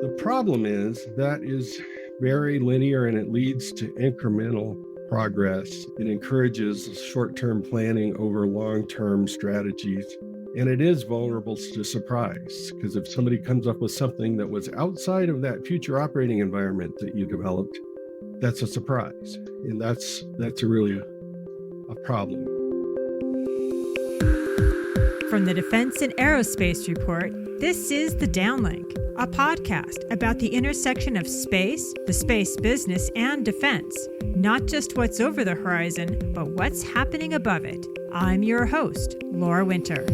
The problem is that is very linear and it leads to incremental progress. It encourages short-term planning over long-term strategies. And it is vulnerable to surprise because if somebody comes up with something that was outside of that future operating environment that you developed, that's a surprise. And that's really a problem. From the Defense and Aerospace Report, this is The Downlink, a podcast about the intersection of space, the space business, and defense. Not just what's over the horizon, but what's happening above it. I'm your host, Laura Winter.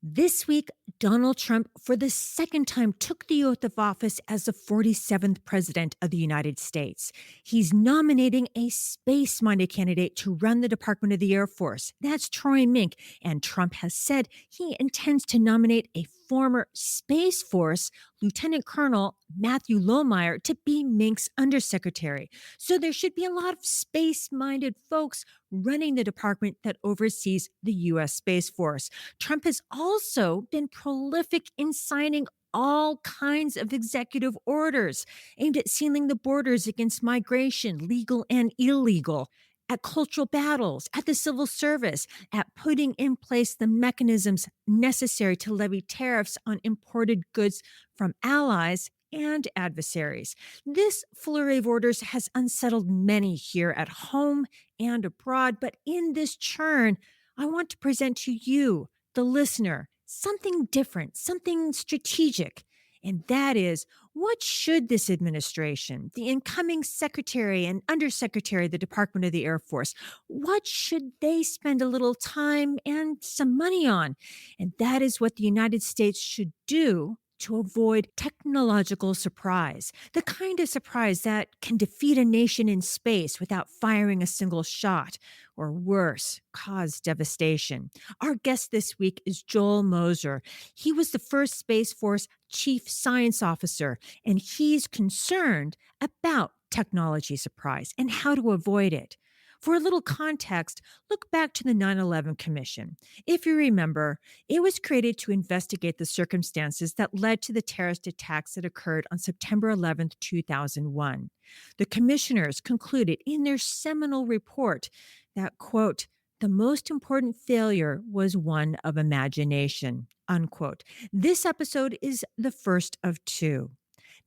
This week, Donald Trump, for the second time, took the oath of office as the 47th president of the United States. He's nominating a space-minded candidate to run the Department of the Air Force. That's Troy Mink. And Trump has said he intends to nominate a former Space Force Lieutenant Colonel Matthew Lohmeyer to be Mink's undersecretary. So there should be a lot of space-minded folks running the department that oversees the U.S. Space Force. Trump has also been prolific in signing all kinds of executive orders aimed at sealing the borders against migration, legal and illegal, at cultural battles, at the civil service, at putting in place the mechanisms necessary to levy tariffs on imported goods from allies and adversaries. This flurry of orders has unsettled many here at home and abroad, but in this churn, I want to present to you, the listener, something different, something strategic. And that is, what should this administration, the incoming secretary and undersecretary of the Department of the Air Force, what should they spend a little time and some money on? And that is what the United States should do to avoid technological surprise, the kind of surprise that can defeat a nation in space without firing a single shot, or worse, cause devastation. Our guest this week is Joel Mozer. He was the first Space Force Chief Science Officer, and he's concerned about technology surprise and how to avoid it. For a little context, look back to the 9/11 Commission. If you remember, it was created to investigate the circumstances that led to the terrorist attacks that occurred on September 11th, 2001. The commissioners concluded in their seminal report that, quote, the most important failure was one of imagination, unquote. This episode is the first of two.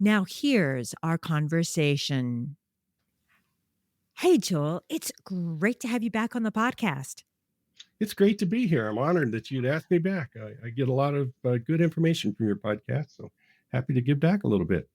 Now here's our conversation. Hey, Joel, it's great to have you back on the podcast. It's great to be here. I'm honored that you'd ask me back. I get a lot of good information from your podcast, so happy to give back a little bit.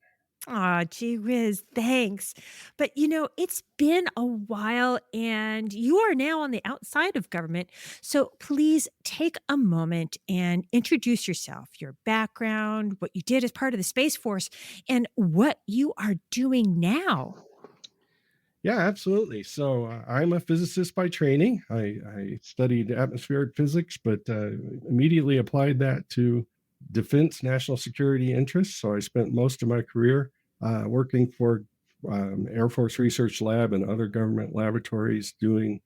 Aw, gee whiz, thanks. But it's been a while and you are now on the outside of government. So please take a moment and introduce yourself, your background, what you did as part of the Space Force, and what you are doing now. Yeah, absolutely. So I'm a physicist by training. I studied atmospheric physics, but immediately applied that to defense national security interests. So I spent most of my career working for Air Force Research Lab and other government laboratories doing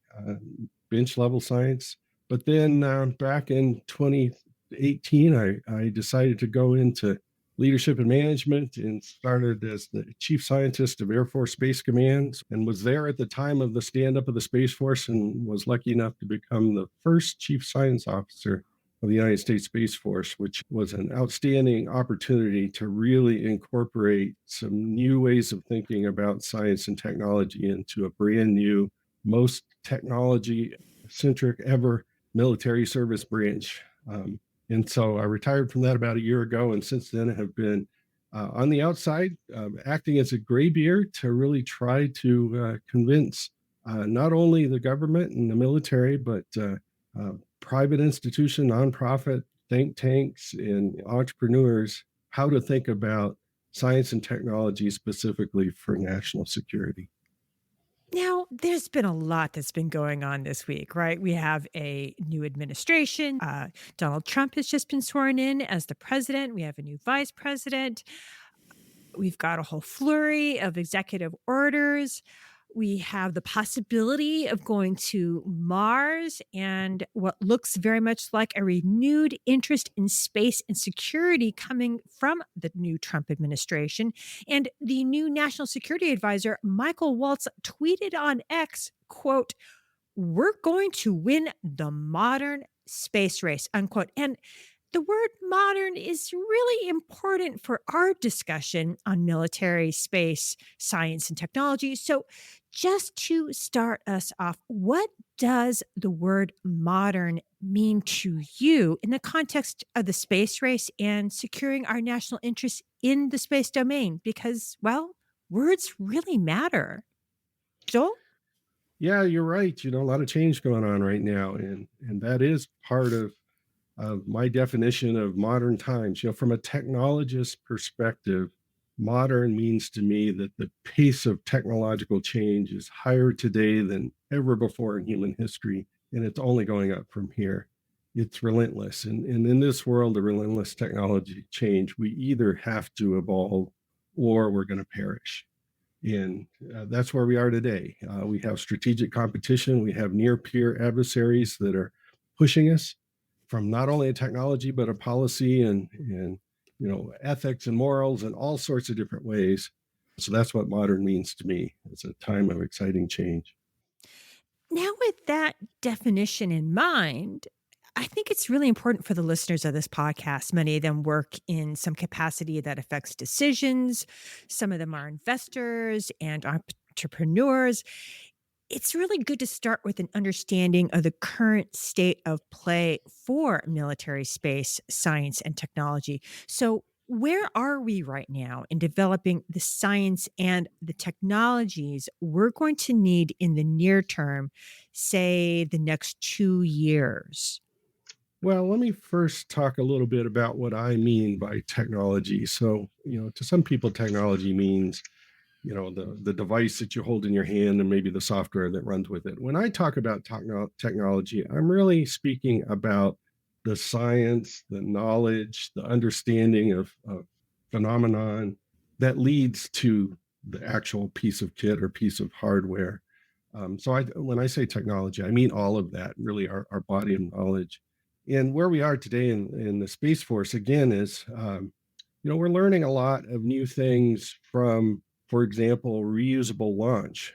bench level science. But then back in 2018, I decided to go into leadership and management and started as the chief scientist of Air Force Space Command and was there at the time of the stand-up of the Space Force and was lucky enough to become the first chief science officer of the United States Space Force, which was an outstanding opportunity to really incorporate some new ways of thinking about science and technology into a brand new, most technology-centric ever military service branch. And so I retired from that about a year ago, and since then have been on the outside, acting as a graybeard to really try to convince not only the government and the military, but private institution, nonprofit, think tanks, and entrepreneurs how to think about science and technology specifically for national security. Now, there's been a lot that's been going on this week, right? We have a new administration. Donald Trump has just been sworn in as the president. We have a new vice president. We've got a whole flurry of executive orders. We have the possibility of going to Mars and what looks very much like a renewed interest in space and security coming from the new Trump administration. And the new National Security Advisor, Michael Waltz, tweeted on X, quote, "We're going to win the modern space race," unquote. And the word modern is really important for our discussion on military, space, science, and technology. So, just to start us off, what does the word modern mean to you in the context of the space race and securing our national interests in the space domain? Because, well, words really matter. Joel? Yeah, you're right. A lot of change going on right now, and that is part of my definition of modern times. From a technologist perspective, modern means to me that the pace of technological change is higher today than ever before in human history, and it's only going up from here. It's relentless. And in this world of relentless technology change, we either have to evolve or we're going to perish. And that's where we are today. We have strategic competition. We have near peer adversaries that are pushing us from not only a technology, but a policy and ethics and morals and all sorts of different ways. So that's what modern means to me. It's a time of exciting change. Now, with that definition in mind, I think it's really important for the listeners of this podcast. Many of them work in some capacity that affects decisions. Some of them are investors and entrepreneurs. It's really good to start with an understanding of the current state of play for military space, science, and technology. So, where are we right now in developing the science and the technologies we're going to need in the near term, say the next 2 years? Well, let me first talk a little bit about what I mean by technology. So, to some people, technology means the device that you hold in your hand and maybe the software that runs with it. When I talk about technology, I'm really speaking about the science, the knowledge, the understanding of phenomenon that leads to the actual piece of kit or piece of hardware. When I say technology, I mean all of that, really our body of knowledge. And where we are today in the Space Force, again, is we're learning a lot of new things from, for example, reusable launch.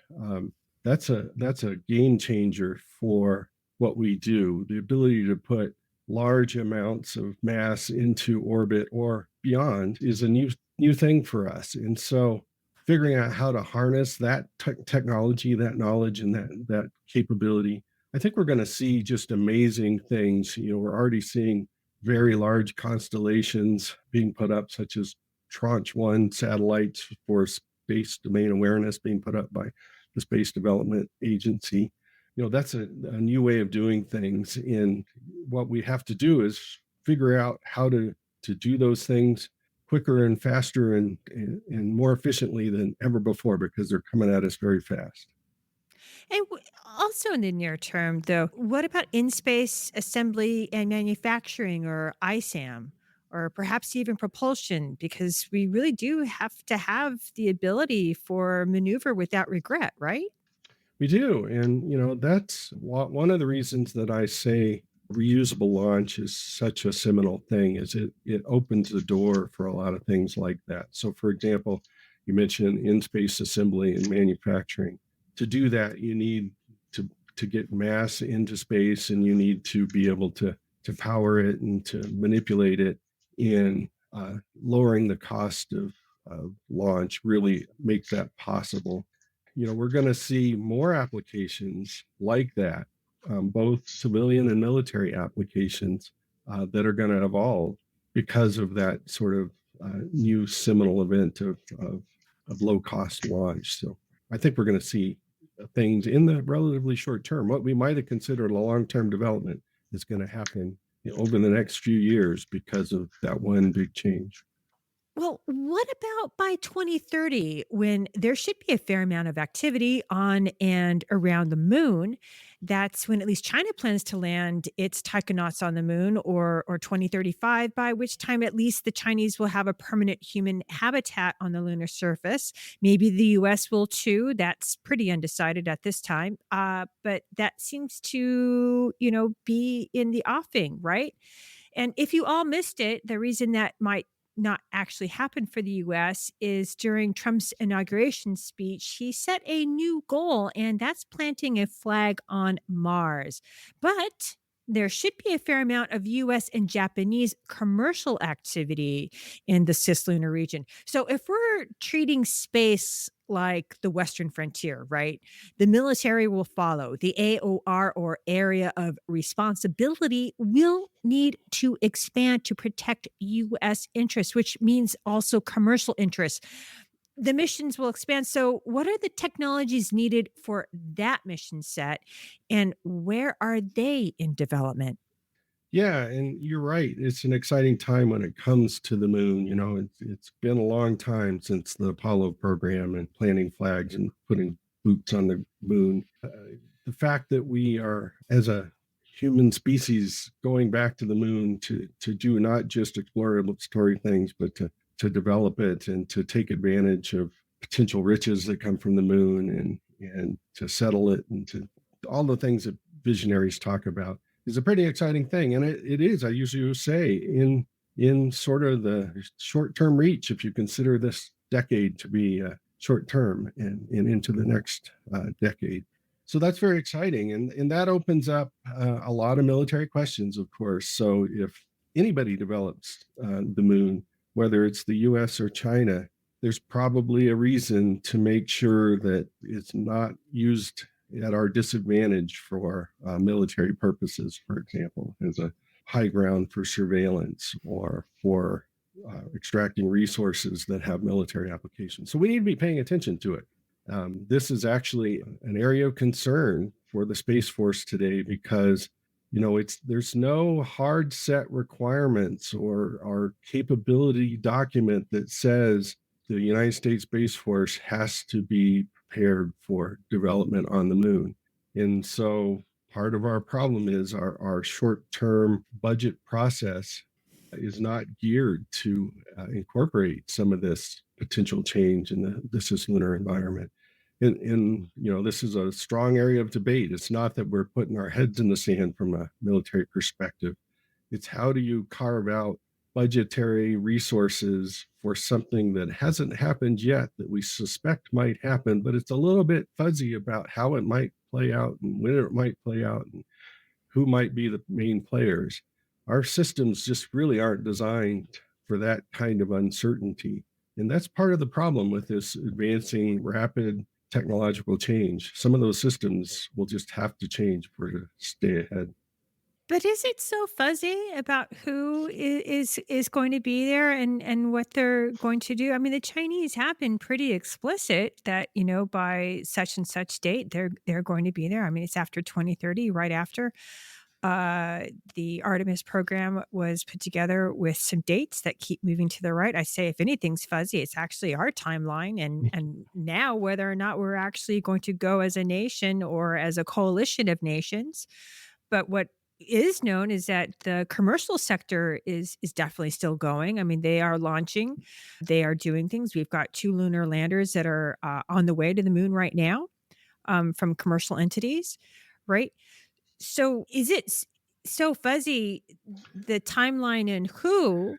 That's a game changer for what we do. The ability to put large amounts of mass into orbit or beyond is a new thing for us. And so, figuring out how to harness that technology, that knowledge, and that capability, I think we're going to see just amazing things. We're already seeing very large constellations being put up, such as Tranche 1 satellites for space domain awareness being put up by the Space Development Agency. That's a new way of doing things. And what we have to do is figure out how to do those things quicker and faster and more efficiently than ever before, because they're coming at us very fast. And also in the near term, though, what about in space assembly and manufacturing or ISAM? Or perhaps even propulsion, because we really do have to have the ability for maneuver without regret, right? We do. And, that's one of the reasons that I say reusable launch is such a seminal thing is it opens the door for a lot of things like that. So, for example, you mentioned in-space assembly and manufacturing. To do that, you need to get mass into space, and you need to be able to power it and to manipulate it. In lowering the cost of launch really makes that possible. We're going to see more applications like that, both civilian and military applications that are going to evolve because of that sort of new seminal event of low cost launch. So I think we're going to see things in the relatively short term. What we might have considered a long term development is going to happen over the next few years because of that one big change. Well, what about by 2030 when there should be a fair amount of activity on and around the moon? That's when at least China plans to land its taikonauts on the moon, or 2035, by which time at least the Chinese will have a permanent human habitat on the lunar surface. Maybe the US will too. That's pretty undecided at this time. But that seems to, be in the offing, right? And if you all missed it, the reason that might not actually happen for the US is during Trump's inauguration speech, he set a new goal, and that's planting a flag on Mars. But there should be a fair amount of US and Japanese commercial activity in the cislunar region. So if we're treating space like the Western frontier, right? The military will follow. The AOR, or area of responsibility, will need to expand to protect US interests, which means also commercial interests. The missions will expand. So, what are the technologies needed for that mission set, and where are they in development? Yeah, and you're right. It's an exciting time when it comes to the moon. It's been a long time since the Apollo program and planting flags and putting boots on the moon. The fact that we are, as a human species, going back to the moon to do not just exploratory things, but to develop it and to take advantage of potential riches that come from the moon and to settle it and to all the things that visionaries talk about is a pretty exciting thing. And it is, I usually say, in sort of the short-term reach, if you consider this decade to be short term and into the next decade. So that's very exciting. And that opens up a lot of military questions, of course. So if anybody develops the moon, whether it's the US or China, there's probably a reason to make sure that it's not used at our disadvantage for military purposes, for example, as a high ground for surveillance or for extracting resources that have military applications. So we need to be paying attention to it. This is actually an area of concern for the Space Force today because there's no hard set requirements or capability document that says the United States Space Force has to be prepared for development on the moon. And so part of our problem is our short term budget process is not geared to incorporate some of this potential change in the cislunar environment. And this is a strong area of debate. It's not that we're putting our heads in the sand from a military perspective. It's how do you carve out budgetary resources for something that hasn't happened yet that we suspect might happen, but it's a little bit fuzzy about how it might play out and when it might play out and who might be the main players. Our systems just really aren't designed for that kind of uncertainty. And that's part of the problem with this advancing rapid technological change. Some of those systems will just have to change for to stay ahead. But is it so fuzzy about who is going to be there and what they're going to do? I mean, the Chinese have been pretty explicit that, by such and such date they're going to be there. I mean, it's after 2030, right after. The Artemis program was put together with some dates that keep moving to the right. I say if anything's fuzzy, it's actually our timeline, and now whether or not we're actually going to go as a nation or as a coalition of nations. But what is known is that the commercial sector is definitely still going. I mean, they are launching, they are doing things. We've got 2 lunar landers that are on the way to the moon right now, from commercial entities, right? So is it so fuzzy, the timeline and who,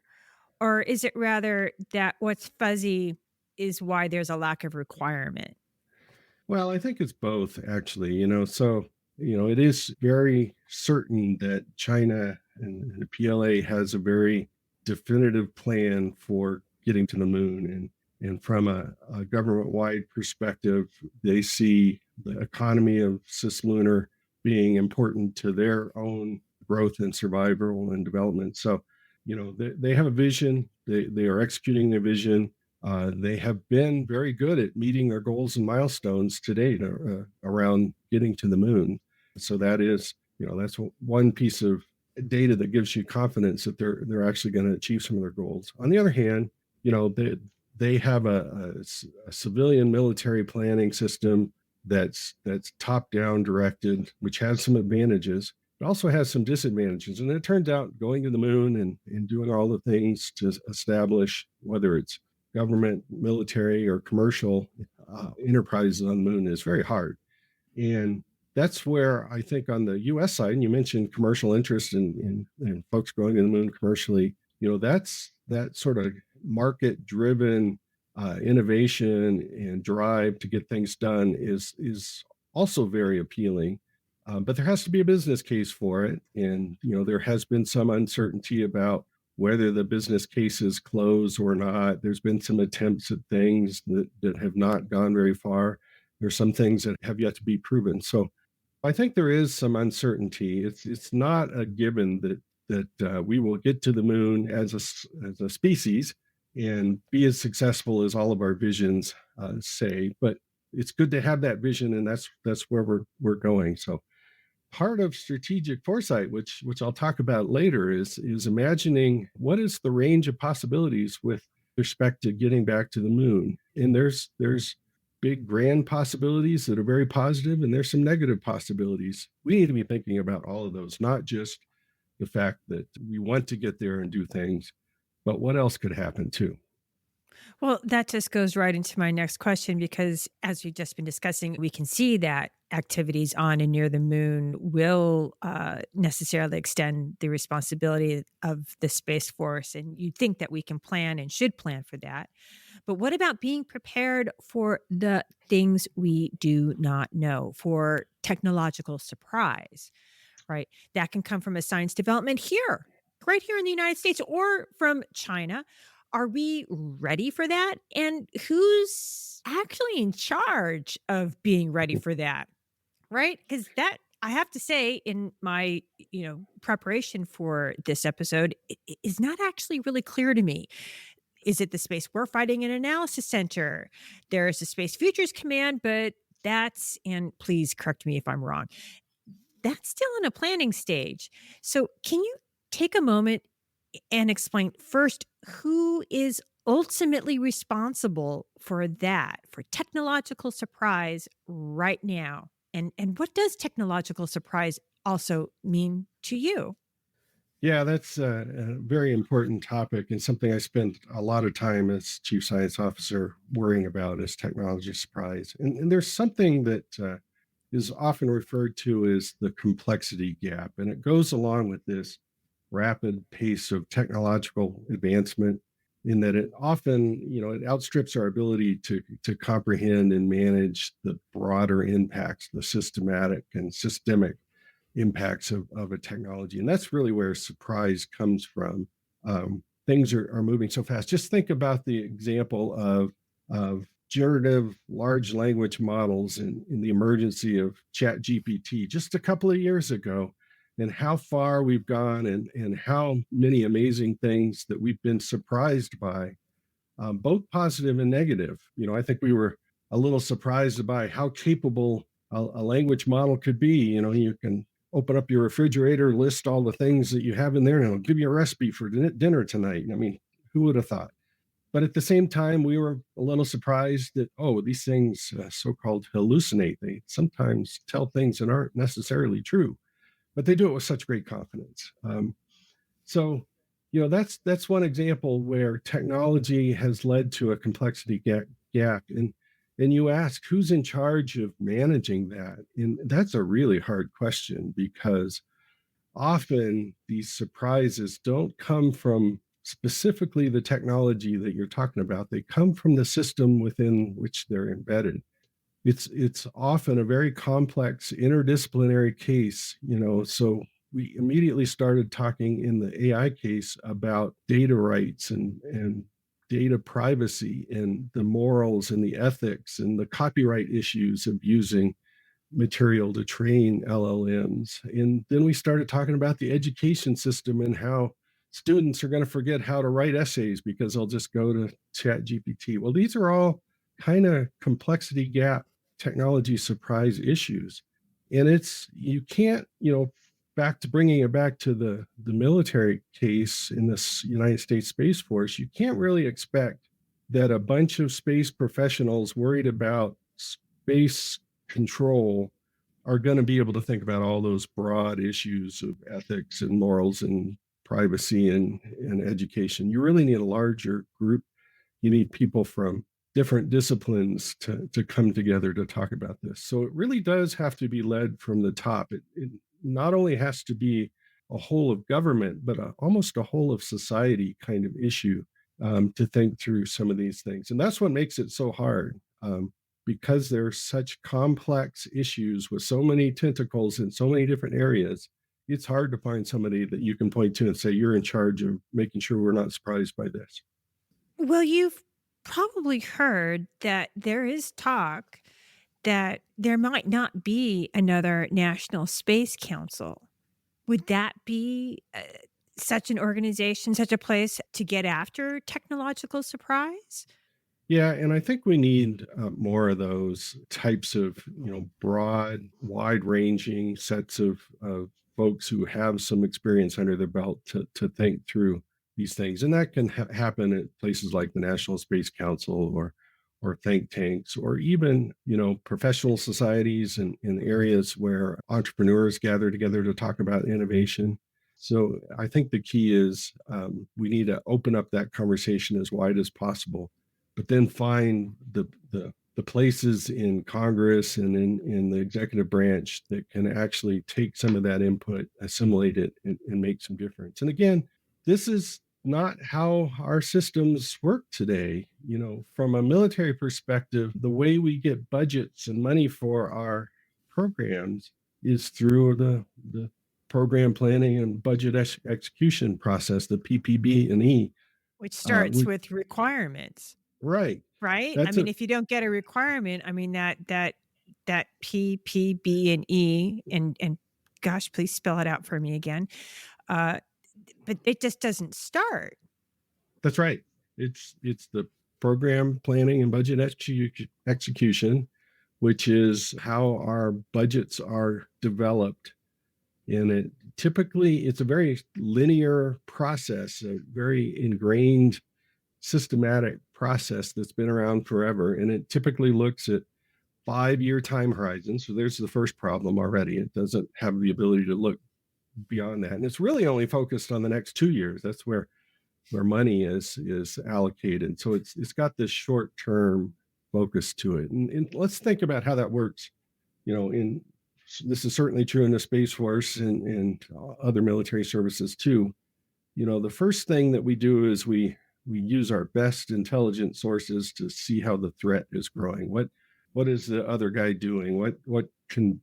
or is it rather that what's fuzzy is why there's a lack of requirement? Well, I think it's both, actually. It is very certain that China and the PLA has a very definitive plan for getting to the moon. And from a government wide perspective, they see the economy of cislunar being important to their own growth and survival and development. So, they have a vision, they are executing their vision. They have been very good at meeting their goals and milestones to date around getting to the moon. So that's one piece of data that gives you confidence that they're actually going to achieve some of their goals. On the other hand, they have a civilian military planning system that's top down directed, which has some advantages. It also has some disadvantages. And it turns out going to the moon and doing all the things to establish whether it's government, military, or commercial enterprises on the moon is very hard. And that's where I think on the US side, and you mentioned commercial interest in folks going to the moon commercially, that's that sort of market driven innovation and drive to get things done is also very appealing. But there has to be a business case for it. And, there has been some uncertainty about whether the business cases close or not. There's been some attempts at things that have not gone very far. There's some things that have yet to be proven. So I think there is some uncertainty. It's not a given that we will get to the moon as a species and be as successful as all of our visions say. But it's good to have that vision, and that's where we're going. So part of strategic foresight, which I'll talk about later, is imagining what is the range of possibilities with respect to getting back to the moon. And there's big grand possibilities that are very positive, and there's some negative possibilities. We need to be thinking about all of those, not just the fact that we want to get there and do things, but what else could happen too. Well, that just goes right into my next question because, as we've just been discussing, we can see that activities on and near the moon will necessarily extend the responsibility of the Space Force. And you'd think that we can plan and should plan for that. But what about being prepared for the things we do not know, for technological surprise? Right? That can come from a science development here, right here in the United States, or from China. Are we ready for that? And who's actually in charge of being ready for that? Right? Because that, I have to say, in my preparation for this episode, it is not actually really clear to me. Is it the Space Warfighting and Analysis Center? There's the Space Futures Command, but that's, and please correct me if I'm wrong, that's still in a planning stage. So, can you take a moment and explain first who is ultimately responsible for that, for technological surprise right now? And what does technological surprise also mean to you? Yeah, that's a very important topic and something I spent a lot of time as chief science officer worrying about is technology surprise. And there's something that is often referred to as the complexity gap, and it goes along with this rapid pace of technological advancement in that it often, it outstrips our ability to comprehend and manage the broader impacts, the systematic and systemic impacts of a technology. And that's really where surprise comes from. Things are moving so fast. Just think about the example of generative large language models in the emergency of chat GPT just a couple of years ago, and how far we've gone and how many amazing things that we've been surprised by, both positive and negative. I think we were a little surprised by how capable a language model could be. You can open up your refrigerator, list all the things that you have in there, and it'll give you a recipe for dinner tonight. I mean, who would have thought? But at the same time, we were a little surprised that, oh, these things so called hallucinate. They sometimes tell things that aren't necessarily true, but they do it with such great confidence. So, that's one example where technology has led to a complexity gap. And you ask who's in charge of managing that, and that's a really hard question because often these surprises don't come from specifically the technology that you're talking about. They come from the system within which they're embedded. It's often a very complex interdisciplinary case. So we immediately started talking in the AI case about data rights and data privacy and the morals and the ethics and the copyright issues of using material to train LLMs. And then we started talking about the education system and how students are going to forget how to write essays because they'll just go to chat GPT. Well, these are all kind of complexity gap technology surprise issues. And you can't, back to bringing it back to the military case in this United States Space Force, you can't really expect that a bunch of space professionals worried about space control are going to be able to think about all those broad issues of ethics and morals and privacy and education. You really need a larger group. You need people from different disciplines to come together to talk about this. So it really does have to be led from the top. It not only has to be a whole of government, but almost a whole of society kind of issue to think through some of these things. And that's what makes it so hard. Because there's such complex issues with so many tentacles in so many different areas, it's hard to find somebody that you can point to and say, you're in charge of making sure we're not surprised by this. Well, you've probably heard that there is talk that there might not be another National Space Council. Would that be such an organization, such a place to get after technological surprise? Yeah, and I think we need more of those types of, broad, wide-ranging sets of folks who have some experience under their belt to think through these things, and that can happen at places like the National Space Council or think tanks, or even professional societies in areas where entrepreneurs gather together to talk about innovation. So I think the key is we need to open up that conversation as wide as possible, but then find the places in Congress and in the executive branch that can actually take some of that input, assimilate it, and make some difference. And again, this is not how our systems work today. From a military perspective, the way we get budgets and money for our programs is through the program planning and budget execution process, the PPB and E. Which starts We, with requirements, right. right? I That's mean, a if you don't get a requirement, I mean that P, P, B, and E, and gosh, please spell it out for me again. Uh, but it just doesn't start. That's right. It's the program planning and budget execution, which is how our budgets are developed. And it's a very linear process, a very ingrained, systematic process that's been around forever. And it typically looks at 5-year time horizons. So there's the first problem already. It doesn't have the ability to look beyond that. And it's really only focused on the next 2 years. That's where money is allocated. So it's got this short term focus to it. And let's think about how that works. In This is certainly true in the Space Force and other military services too. The first thing that we do is we use our best intelligence sources to see how the threat is growing. What is the other guy doing? What can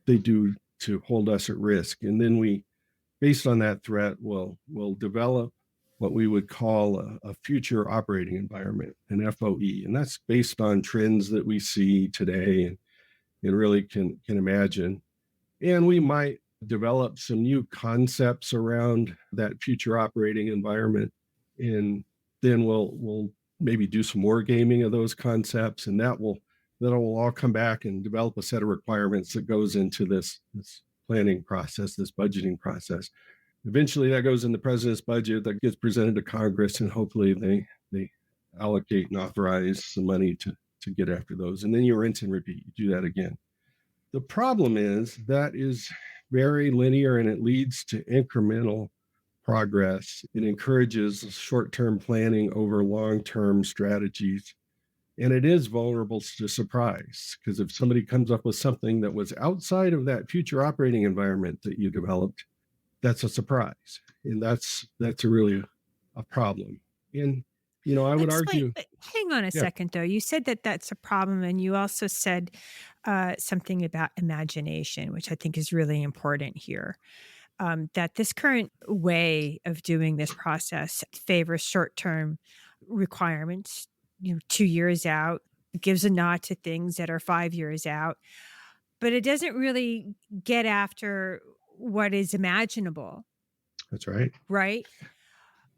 they do to hold us at risk? And then we, based on that threat, will develop what we would call a future operating environment, an FOE. And that's based on trends that we see today and really can imagine. And we might develop some new concepts around that future operating environment. And then we'll maybe do some more gaming of those concepts. And that'll all come back and develop a set of requirements that goes into this planning process, this budgeting process. Eventually that goes in the president's budget that gets presented to Congress, and hopefully they allocate and authorize some money to get after those. And then you rinse and repeat. You do that again. The problem is that is very linear and it leads to incremental progress. It encourages short-term planning over long-term strategies. And it is vulnerable to surprise, because if somebody comes up with something that was outside of that future operating environment that you developed, that's a surprise. And that's really a problem. And, I would Explain. argue, Hang on a yeah, second, though. You said that that's a problem, and you also said something about imagination, which I think is really important here. That this current way of doing this process favors short-term requirements, 2 years out, gives a nod to things that are 5 years out, but it doesn't really get after what is imaginable, that's right. right?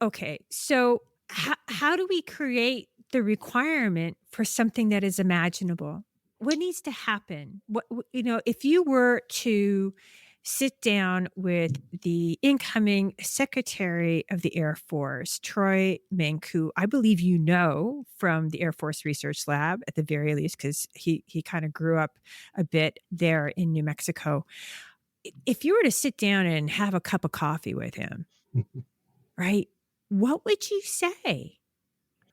Okay, so how do we create the requirement for something that is imaginable? What needs to happen? If you were to sit down with the incoming Secretary of the Air Force, Troy Mink, who I believe you know from the Air Force Research Lab at the very least, because he kind of grew up a bit there in New Mexico. If you were to sit down and have a cup of coffee with him, right, what would you say?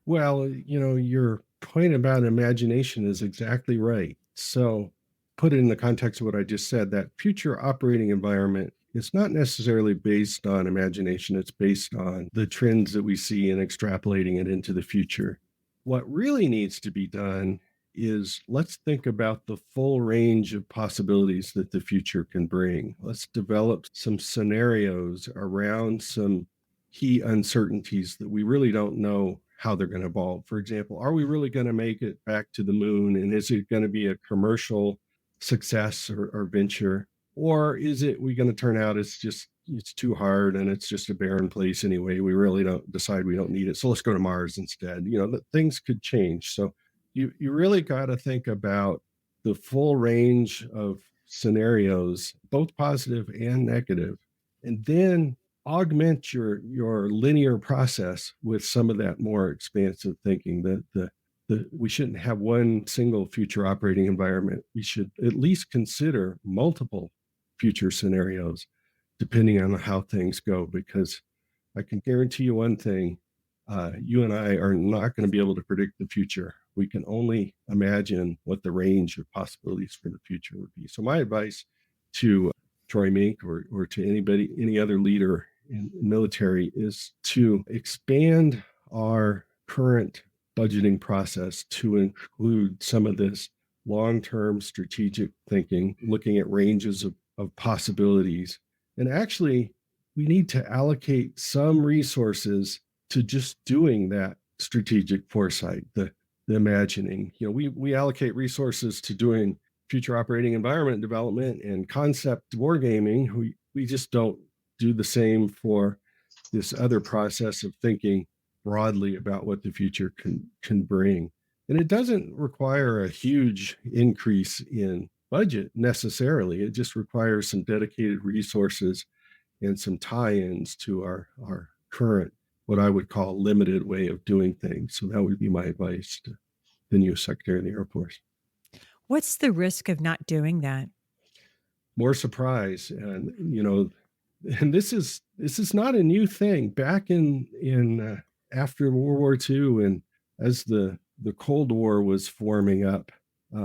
Well, your point about imagination is exactly right. So, put it in the context of what I just said, that future operating environment is not necessarily based on imagination, it's based on the trends that we see and extrapolating it into the future. What really needs to be done is let's think about the full range of possibilities that the future can bring. Let's develop some scenarios around some key uncertainties that we really don't know how they're going to evolve. For example, are we really going to make it back to the moon? And is it going to be a commercial success or venture? Or is it we going to turn out it's too hard and it's just a barren place anyway? We really don't decide we don't need it. So let's go to Mars instead. That things could change. So you really got to think about the full range of scenarios, both positive and negative, and then augment your linear process with some of that more expansive thinking. That we shouldn't have one single future operating environment. We should at least consider multiple future scenarios depending on how things go, because I can guarantee you one thing: you and I are not going to be able to predict the future. We can only imagine what the range of possibilities for the future would be. So my advice to Troy Mink or to any other leader in military is to expand our current budgeting process to include some of this long-term strategic thinking, looking at ranges of possibilities. And actually, we need to allocate some resources to just doing that strategic foresight, the imagining. We allocate resources to doing future operating environment development and concept wargaming. We just don't do the same for this other process of thinking broadly about what the future can bring. And it doesn't require a huge increase in budget necessarily. It just requires some dedicated resources and some tie-ins to our current, what I would call limited way of doing things. So that would be my advice to the new Secretary of the Air Force. What's the risk of not doing that? More surprise. And this is not a new thing. Back in after World War II, and as the Cold War was forming up,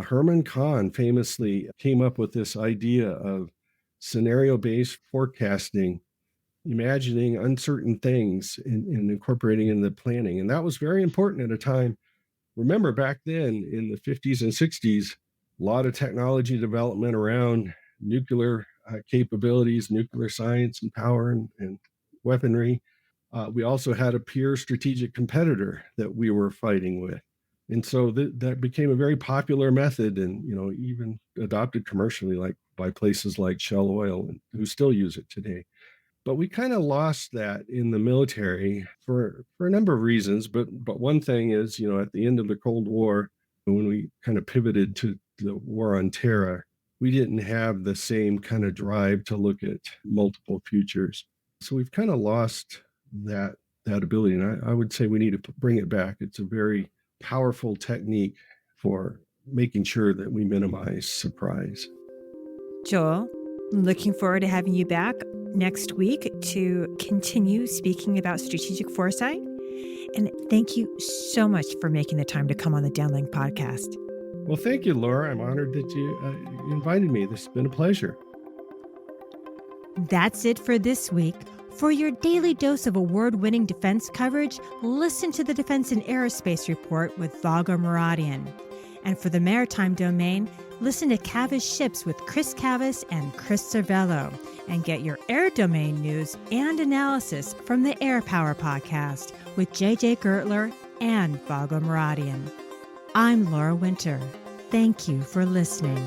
Herman Kahn famously came up with this idea of scenario-based forecasting, imagining uncertain things and incorporating in the planning. And that was very important at a time. Remember, back then in the 50s and 60s, a lot of technology development around nuclear capabilities, nuclear science and power and weaponry. We also had a peer strategic competitor that we were fighting with. And so that became a very popular method, and even adopted commercially, like by places like Shell Oil, who still use it today. But we kind of lost that in the military for a number of reasons. But one thing is, at the end of the Cold War, when we kind of pivoted to the war on terror, we didn't have the same kind of drive to look at multiple futures. So we've kind of lost that ability. And I would say we need to bring it back. It's a very powerful technique for making sure that we minimize surprise. Joel, looking forward to having you back next week to continue speaking about strategic foresight. And thank you so much for making the time to come on the Downlink podcast. Well, thank you, Laura. I'm honored that you invited me. This has been a pleasure. That's it for this week. For your daily dose of award-winning defense coverage, listen to the Defense and Aerospace Report with Vago Muradian. And for the maritime domain, listen to Cavis Ships with Chris Cavis and Chris Cervello, and get your air domain news and analysis from the Air Power Podcast with JJ Gertler and Vago Muradian. I'm Laura Winter. Thank you for listening.